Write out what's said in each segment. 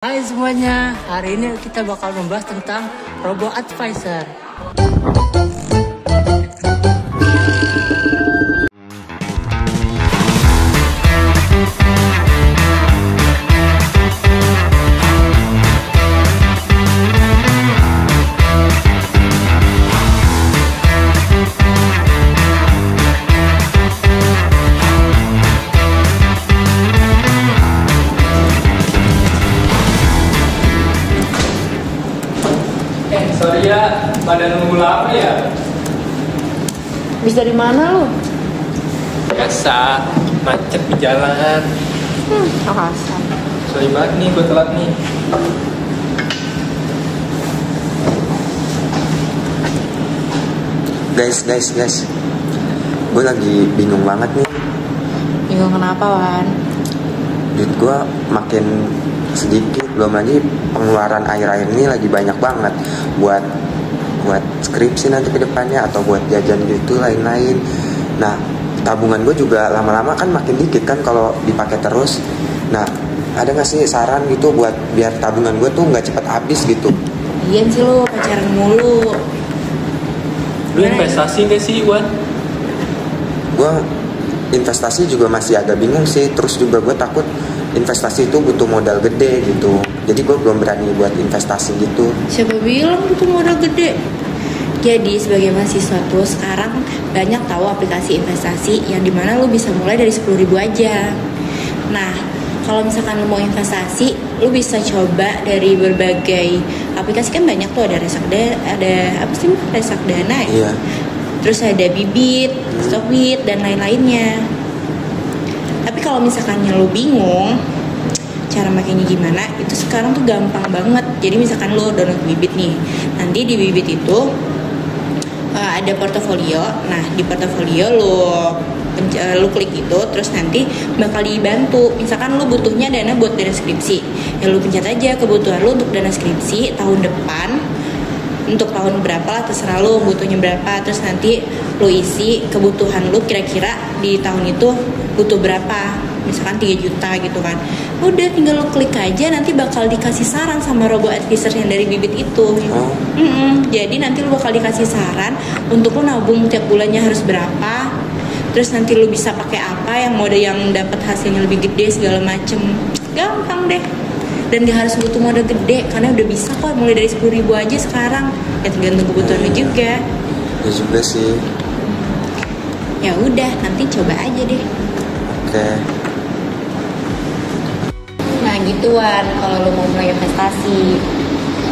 Hai semuanya, hari ini kita bakal membahas tentang Robo Advisor. Sorry ya, badan lu lapar ya? Habis dari mana lu? Biasa, macet di jalan. Alasan. Sorry banget nih, gue telat nih. Guys, gue lagi bingung banget nih. Bingung kenapa, Wan? Duit gue makin sedikit, belum lagi pengeluaran akhir-akhir ini lagi banyak banget buat skripsi nanti ke depannya atau buat jajan gitu lain-lain. Nah, tabungan gue juga lama-lama kan makin dikit kan kalau dipakai terus. Nah, ada nggak sih saran gitu buat biar tabungan gue tuh nggak cepet habis gitu? Iya sih lu pacaran mulu. Lu investasi gak sih, Wan? Gue investasi juga masih agak bingung sih. Terus juga gue takut investasi itu butuh modal gede gitu. Jadi gue belum berani buat investasi gitu. Siapa bilang butuh modal gede? Jadi sebagai mahasiswa tuh sekarang banyak tahu aplikasi investasi yang dimana lu bisa mulai dari 10.000 aja. Nah, kalau misalkan lu mau investasi, lu bisa coba dari berbagai aplikasi, kan banyak tuh, ada Reksadana ya? Iya. Terus ada Bibit, Stockbit, dan lain-lainnya. Tapi kalau misalkan lu bingung cara makainya gimana, itu sekarang tuh gampang banget. Jadi misalkan lu download Bibit nih, nanti di Bibit itu ada portofolio. Nah, di portofolio lu klik itu, terus nanti bakal dibantu. Misalkan lu butuhnya dana buat dana skripsi, ya lu pencet aja kebutuhan lu untuk dana skripsi tahun depan, untuk tahun berapa lah, terserah lu butuhnya berapa. Terus nanti lu isi kebutuhan lu kira-kira di tahun itu butuh berapa, misalkan 3 juta gitu kan. Udah tinggal lu klik aja, nanti bakal dikasih saran sama Robo Advisor yang dari Bibit itu. Jadi nanti lu bakal dikasih saran untuk lu nabung tiap bulannya harus berapa. Terus nanti lu bisa pakai apa yang mode yang dapat hasilnya lebih gede segala macem. Gampang deh. Dan gak harus butuh modal gede, karena udah bisa kok mulai dari 10.000 aja sekarang. Ya tergantung kebutuhan lu juga. Ya juga sih. Ya udah, nanti coba aja deh. Oke. Nah gituan kalau lu mau mulai investasi.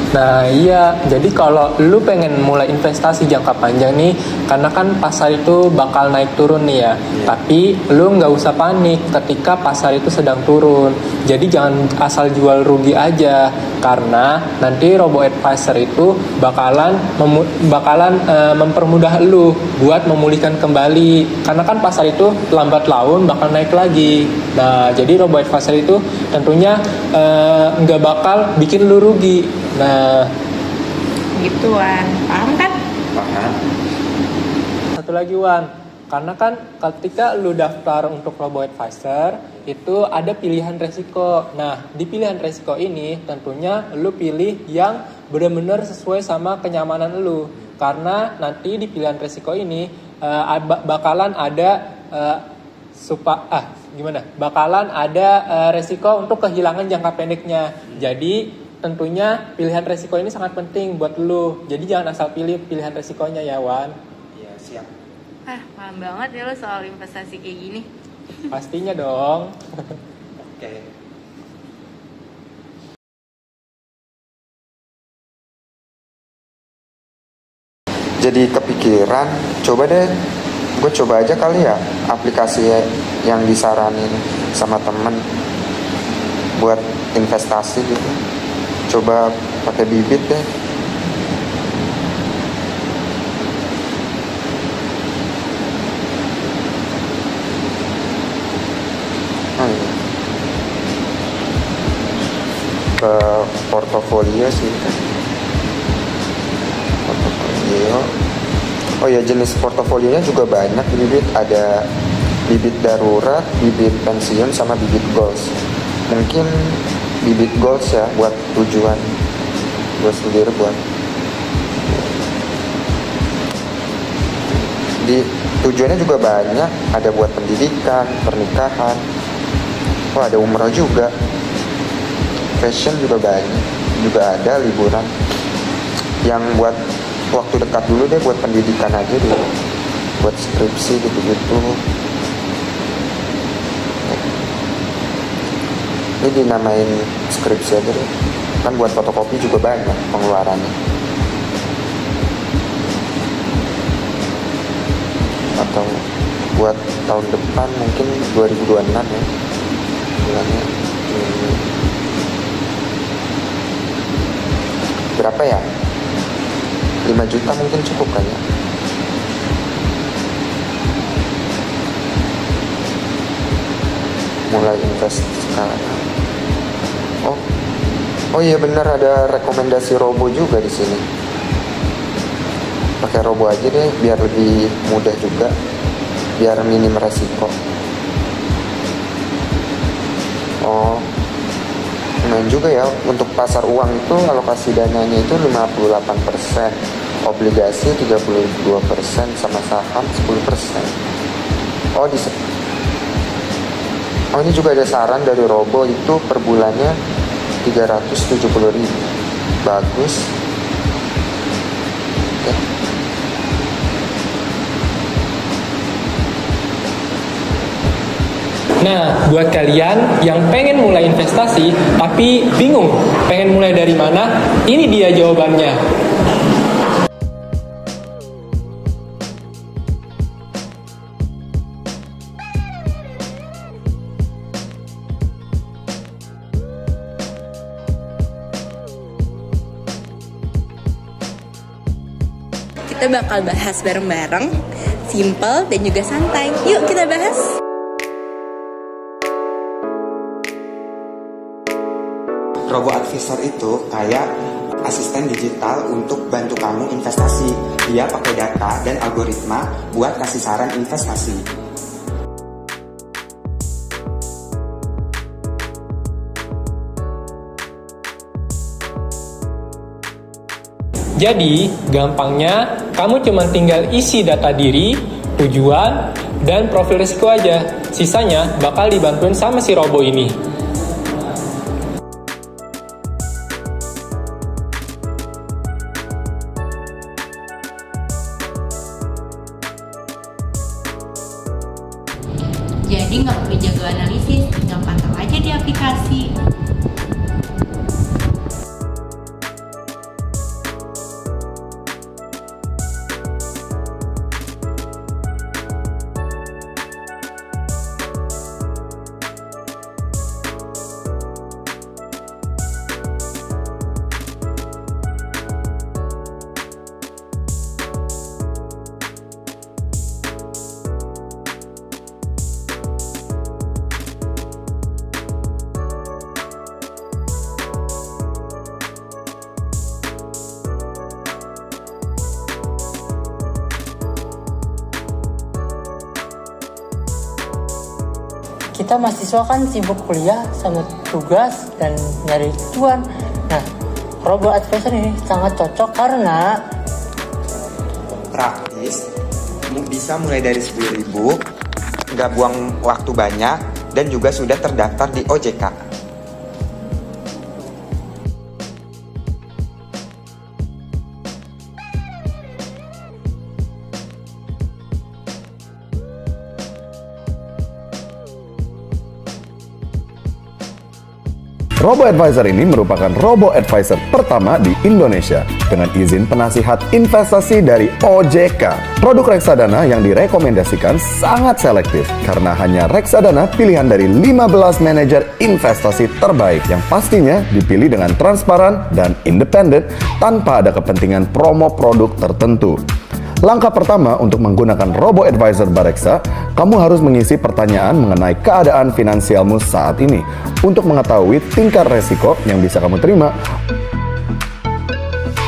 Nah iya, jadi kalau lu pengen mulai investasi jangka panjang nih, karena kan pasar itu bakal naik turun nih ya. Tapi lu nggak usah panik ketika pasar itu sedang turun. Jadi jangan asal jual rugi aja, karena nanti Robo Advisor itu bakalan mempermudah lu buat memulihkan kembali. Karena kan pasar itu lambat laun bakal naik lagi. Nah jadi Robo Advisor itu tentunya nggak bakal bikin lu rugi. Nah, Gituan, paham kan? Paham. satu lagi Wan, karena kan ketika lu daftar untuk Robo Advisor itu ada pilihan resiko. Nah, di pilihan resiko ini tentunya lu pilih yang benar-benar sesuai sama kenyamanan lu. Karena nanti di pilihan resiko ini bakalan ada bakalan ada resiko untuk kehilangan jangka pendeknya. Jadi tentunya pilihan resiko ini sangat penting buat lu. Jadi jangan asal pilih pilihan resikonya ya Wan. Iya, siap. Paham banget ya lo soal investasi kayak gini. Pastinya dong. Oke. Jadi kepikiran, gue coba aja kali ya aplikasi yang disaranin sama temen buat investasi gitu. Coba pakai Bibit deh. Ke portofolio sih kan. Portofolio. Oh ya, jenis portofolionya juga banyak di Bibit. Ada Bibit darurat, Bibit pensiun, sama Bibit goals. Mungkin bibit goals ya, buat tujuan gue sendiri, buat di tujuannya juga banyak, ada buat pendidikan, pernikahan, ada umroh juga, fashion juga banyak, juga ada liburan. Yang buat waktu dekat dulu deh, buat pendidikan aja dulu, buat skripsi gitu-gitu. Ini dinamain skripsi aja deh, kan buat fotokopi juga banyak pengeluarannya. Atau buat tahun depan mungkin 2026 ya, bulannya berapa ya, 5 juta mungkin cukup kan ya. Mulai invest sekarang. Oh iya benar, ada rekomendasi robo juga di sini. Pakai robo aja deh biar lebih mudah juga, biar minim resiko. Lumayan juga ya, untuk pasar uang itu alokasi dananya itu 58%, obligasi 32%, sama saham 10%. Ini juga ada saran dari robo itu per bulannya 370.000. Bagus. Oke. Nah, buat kalian yang pengen mulai investasi tapi bingung pengen mulai dari mana, ini dia jawabannya. Kita bakal bahas bareng-bareng, simple dan juga santai. Yuk kita bahas. Robo Advisor itu kayak asisten digital untuk bantu kamu investasi. Dia pakai data dan algoritma buat kasih saran investasi. Jadi, gampangnya kamu cuma tinggal isi data diri, tujuan, dan profil risiko aja. Sisanya bakal dibantuin sama si robo ini. Jadi nggak perlu jago analisis, tinggal pantau aja di aplikasi. Kita mahasiswa kan sibuk kuliah sama tugas dan nyari cuan. Nah, Robo Advisor ini sangat cocok karena praktis, bisa mulai dari 10.000, nggak buang waktu banyak, dan juga sudah terdaftar di OJK. Robo Advisor ini merupakan robo advisor pertama di Indonesia dengan izin penasihat investasi dari OJK. Produk reksadana yang direkomendasikan sangat selektif karena hanya reksadana pilihan dari 15 manajer investasi terbaik yang pastinya dipilih dengan transparan dan independen tanpa ada kepentingan promo produk tertentu. Langkah pertama untuk menggunakan Robo Advisor Bareksa, kamu harus mengisi pertanyaan mengenai keadaan finansialmu saat ini untuk mengetahui tingkat resiko yang bisa kamu terima.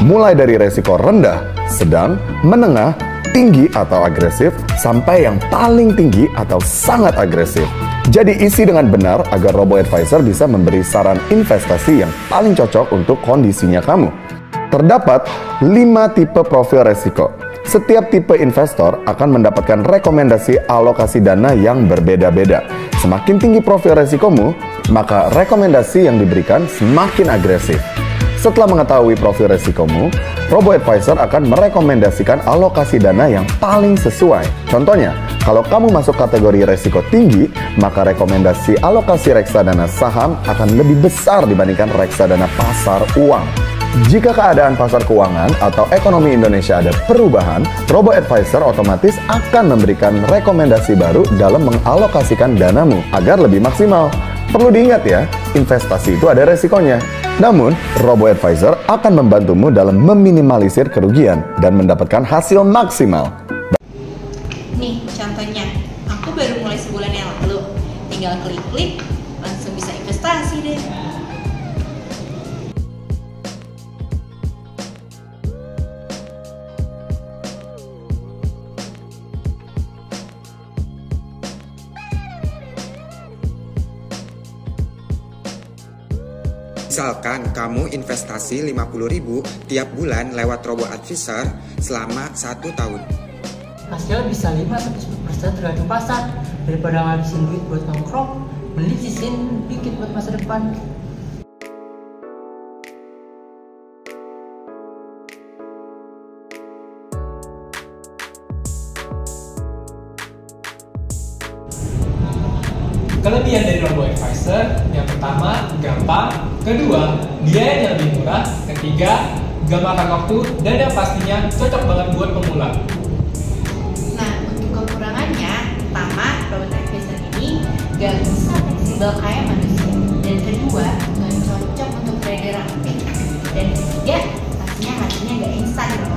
Mulai dari resiko rendah, sedang, menengah, tinggi atau agresif, sampai yang paling tinggi atau sangat agresif. Jadi isi dengan benar agar robo-advisor bisa memberi saran investasi yang paling cocok untuk kondisinya kamu. Terdapat 5 tipe profil resiko. Setiap tipe investor akan mendapatkan rekomendasi alokasi dana yang berbeda-beda. Semakin tinggi profil resikomu, maka rekomendasi yang diberikan semakin agresif. Setelah mengetahui profil resikomu, robo-advisor akan merekomendasikan alokasi dana yang paling sesuai. Contohnya, kalau kamu masuk kategori resiko tinggi, maka rekomendasi alokasi reksadana saham akan lebih besar dibandingkan reksadana pasar uang. Jika keadaan pasar keuangan atau ekonomi Indonesia ada perubahan, robo-advisor otomatis akan memberikan rekomendasi baru dalam mengalokasikan danamu agar lebih maksimal. Perlu diingat ya, investasi itu ada resikonya. Namun, robo-advisor akan membantumu dalam meminimalisir kerugian dan mendapatkan hasil maksimal. Nih contohnya, aku baru mulai sebulan yang lalu. Tinggal klik-klik, langsung bisa investasi deh. Misalkan kamu investasi 50.000 tiap bulan lewat robo-advisor selama 1 tahun. Hasil bisa 5-10% tergantung pasar. Daripada ngabisin duit buat nongkrong, mending sisihin dikit buat masa depan. Kelebihan dari robo-advisor, yang pertama, gampang. Kedua, biayanya lebih murah. Ketiga, gak makan waktu. Dan yang pastinya, cocok banget buat pemula. Nah, untuk kekurangannya, pertama, robo-advisor ini gak bisa fleksibel kayak manusia. Dan kedua, gak cocok untuk trader aktif. Dan ketiga, pastinya hasilnya gak instan loh.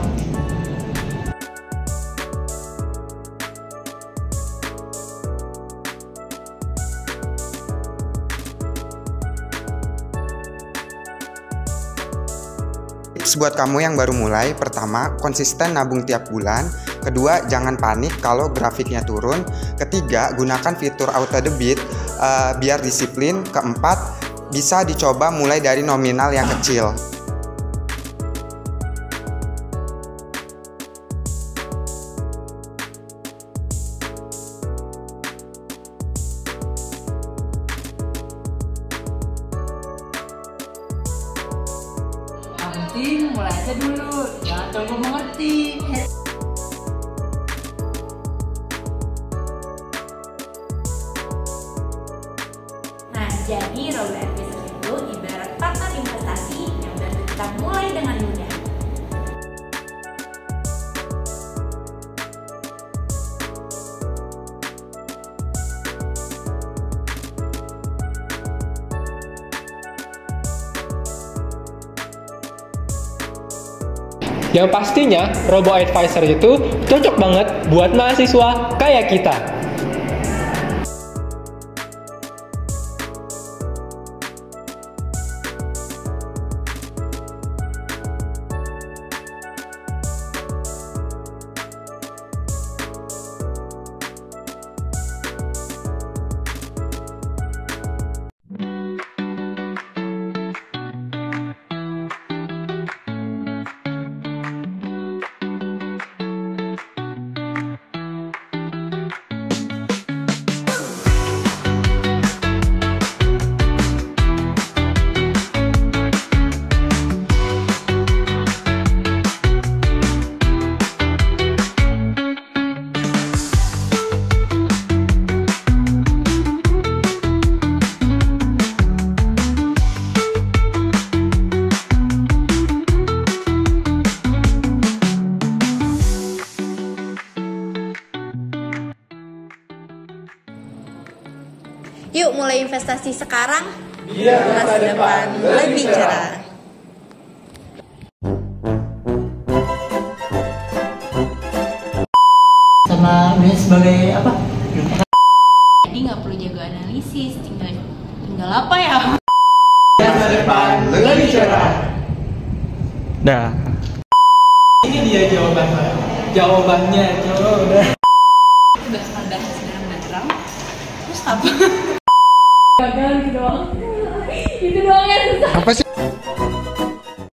Tips buat kamu yang baru mulai, pertama, konsisten nabung tiap bulan. Kedua, jangan panik kalau grafiknya turun. Ketiga, gunakan fitur auto debit biar disiplin. Keempat, bisa dicoba mulai dari nominal yang kecil. Penting mulai aja dulu, jangan coba mengerti. Nah, jadi robo-advisor itu ibarat partner investasi yang bantu kita mulai dengan mudah. Yang pastinya, robo-advisor itu cocok banget buat mahasiswa kayak kita. Yuk mulai investasi sekarang, Biar masa depan lebih cerah. Sama ini sebagai apa? Jadi nggak perlu jago analisis, tinggal apa ya? Masa depan lebih cerah. Nah, ini dia jawabannya. Jawabannya, coba. Udah sadar dalam background, terus Gagal gitu doang. Itu doang ya susah. Apa sih?